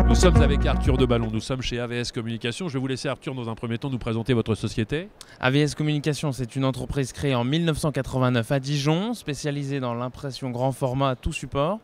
Nous sommes avec Arthur Deballon, nous sommes chez AVS Communication. Je vais vous laisser, Arthur, dans un premier temps, nous présenter votre société. AVS Communication, c'est une entreprise créée en 1989 à Dijon, spécialisée dans l'impression grand format à tout support.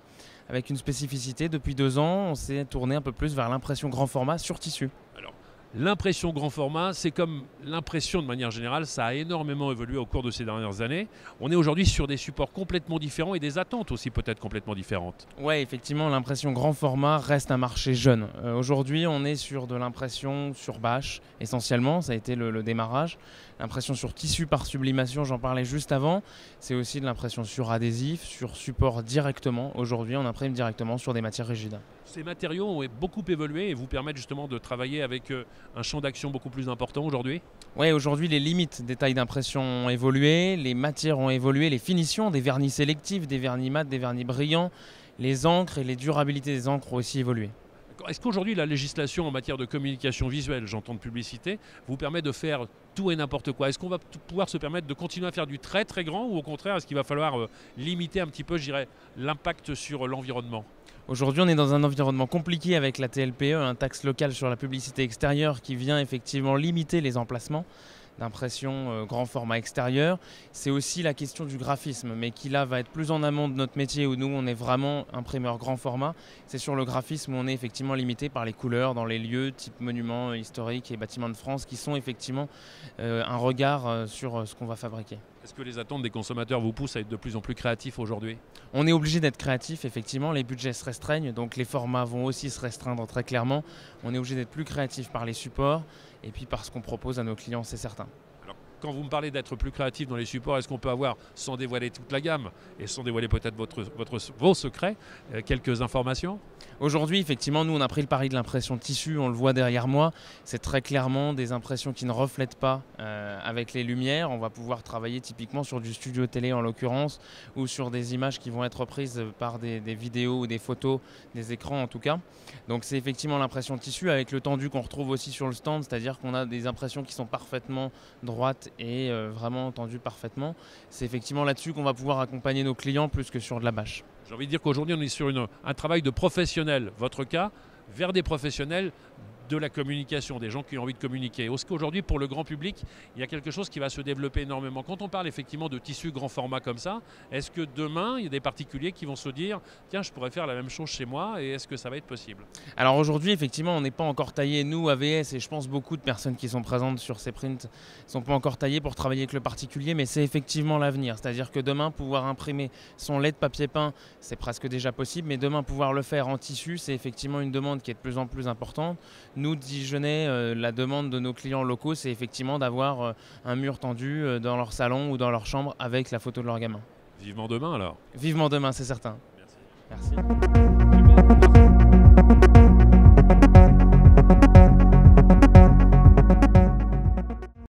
Avec une spécificité, depuis 2 ans, on s'est tourné un peu plus vers l'impression grand format sur tissu. Alors, l'impression grand format, c'est comme l'impression de manière générale, ça a énormément évolué au cours de ces dernières années. On est aujourd'hui sur des supports complètement différents et des attentes aussi peut-être complètement différentes. Oui, effectivement, l'impression grand format reste un marché jeune. Aujourd'hui, on est sur de l'impression sur bâche, essentiellement, ça a été le démarrage. L'impression sur tissu par sublimation, j'en parlais juste avant. C'est aussi de l'impression sur adhésif, sur support directement. Aujourd'hui, on imprime directement sur des matières rigides. Ces matériaux ont beaucoup évolué et vous permettent justement de travailler avec un champ d'action beaucoup plus important aujourd'hui. Oui, aujourd'hui, les limites des tailles d'impression ont évolué, les matières ont évolué, les finitions, des vernis sélectifs, des vernis mat, des vernis brillants, les encres et les durabilités des encres ont aussi évolué. Est-ce qu'aujourd'hui la législation en matière de communication visuelle, j'entends de publicité, vous permet de faire tout et n'importe quoi? Est-ce qu'on va pouvoir se permettre de continuer à faire du très très grand ou au contraire est-ce qu'il va falloir limiter un petit peu, je dirais, l'impact sur l'environnement? Aujourd'hui, on est dans un environnement compliqué avec la TLPE, un taxe locale sur la publicité extérieure qui vient effectivement limiter les emplacements d'impression grand format extérieur. C'est aussi la question du graphisme, mais qui là va être plus en amont de notre métier où nous on est vraiment imprimeur grand format. C'est sur le graphisme où on est effectivement limité par les couleurs dans les lieux type monuments historiques et bâtiments de France qui sont effectivement un regard sur ce qu'on va fabriquer. Est-ce que les attentes des consommateurs vous poussent à être de plus en plus créatifs aujourd'hui? On est obligé d'être créatif, effectivement, les budgets se restreignent, donc les formats vont aussi se restreindre très clairement. On est obligé d'être plus créatif par les supports et puis par ce qu'on propose à nos clients, c'est certain. Alors, quand vous me parlez d'être plus créatif dans les supports, est-ce qu'on peut avoir, sans dévoiler toute la gamme et sans dévoiler peut-être vos secrets, quelques informations? Aujourd'hui, effectivement, nous on a pris le pari de l'impression de tissu, on le voit derrière moi, c'est très clairement des impressions qui ne reflètent pas avec les lumières. On va pouvoir travailler typiquement sur du studio télé en l'occurrence ou sur des images qui vont être prises par des vidéos ou des photos, des écrans en tout cas. Donc c'est effectivement l'impression de tissu avec le tendu qu'on retrouve aussi sur le stand, c'est-à-dire qu'on a des impressions qui sont parfaitement droites et vraiment tendues parfaitement. C'est effectivement là-dessus qu'on va pouvoir accompagner nos clients plus que sur de la bâche. J'ai envie de dire qu'aujourd'hui on est sur un travail de professionnel, votre cas, vers des professionnels de la communication, des gens qui ont envie de communiquer. Est-ce qu'aujourd'hui, pour le grand public, il y a quelque chose qui va se développer énormément? Quand on parle effectivement de tissu grand format comme ça, est-ce que demain, il y a des particuliers qui vont se dire « Tiens, je pourrais faire la même chose chez moi » et est-ce que ça va être possible? Alors aujourd'hui, effectivement, on n'est pas encore taillé, nous, AVS, et je pense beaucoup de personnes qui sont présentes sur ces prints ne sont pas encore taillées pour travailler avec le particulier, mais c'est effectivement l'avenir. C'est-à-dire que demain, pouvoir imprimer son lait de papier peint, c'est presque déjà possible, mais demain, pouvoir le faire en tissu, c'est effectivement une demande qui est de plus en plus importante. Nous, Dijonnais, la demande de nos clients locaux, c'est effectivement d'avoir un mur tendu dans leur salon ou dans leur chambre avec la photo de leur gamin. Vivement demain alors. Vivement demain, c'est certain. Merci. Merci.